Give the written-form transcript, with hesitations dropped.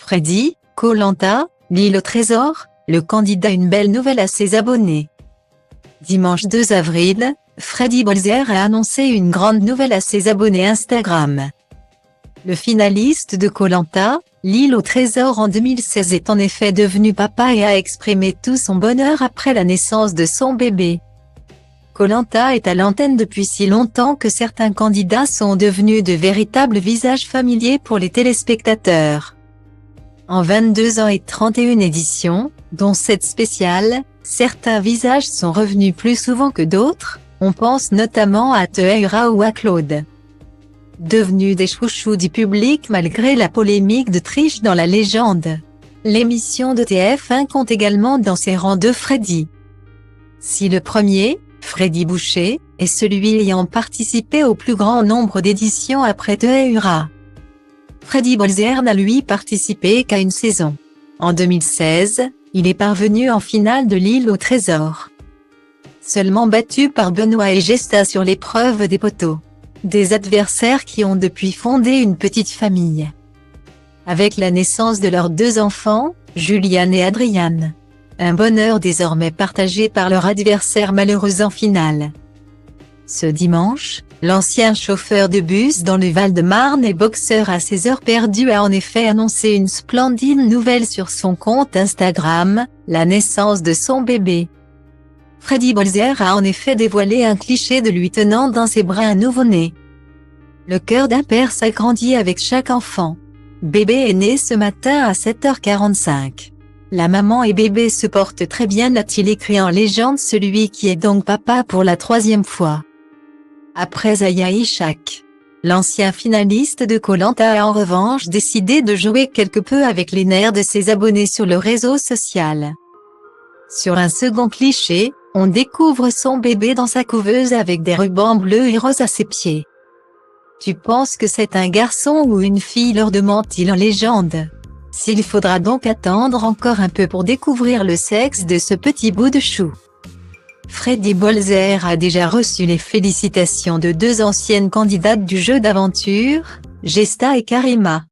Freddy, Koh-Lanta, l'île au trésor, le candidat une belle nouvelle à ses abonnés. Dimanche 2 avril, Freddy Bolzer a annoncé une grande nouvelle à ses abonnés Instagram. Le finaliste de Koh-Lanta, l'île au trésor en 2016 est en effet devenu papa et a exprimé tout son bonheur après la naissance de son bébé. Koh-Lanta est à l'antenne depuis si longtemps que certains candidats sont devenus de véritables visages familiers pour les téléspectateurs. En 22 ans et 31 éditions, dont 7 spéciales, certains visages sont revenus plus souvent que d'autres, on pense notamment à Tehura ou à Claude. Devenus des chouchous du public malgré la polémique de triche dans la légende. L'émission de TF1 compte également dans ses rangs de Freddy. Si le premier, Freddy Boucher, est celui ayant participé au plus grand nombre d'éditions après Tehura, Freddy Bolzer n'a lui participé qu'à une saison. En 2016, il est parvenu en finale de l'île au trésor. Seulement battu par Benoît et Gesta sur l'épreuve des poteaux. Des adversaires qui ont depuis fondé une petite famille. Avec la naissance de leurs 2 enfants, Juliane et Adriane. Un bonheur désormais partagé par leur adversaire malheureux en finale. Ce dimanche, l'ancien chauffeur de bus dans le Val-de-Marne et boxeur à ses heures perdues a en effet annoncé une splendide nouvelle sur son compte Instagram, la naissance de son bébé. Freddy Bolzer a en effet dévoilé un cliché de lui tenant dans ses bras un nouveau-né. Le cœur d'un père s'agrandit avec chaque enfant. Bébé est né ce matin à 7h45. La maman et bébé se portent très bien, a-t-il écrit en légende, celui qui est donc papa pour la 3e fois. Après Aya Ishak, l'ancien finaliste de Koh-Lanta a en revanche décidé de jouer quelque peu avec les nerfs de ses abonnés sur le réseau social. Sur un second cliché, on découvre son bébé dans sa couveuse avec des rubans bleus et roses à ses pieds. Tu penses que c'est un garçon ou une fille, leur demande-t-il en légende. S'il faudra donc attendre encore un peu pour découvrir le sexe de ce petit bout de chou. Freddy Bolzer a déjà reçu les félicitations de 2 anciennes candidates du jeu d'aventure, Gesta et Karima.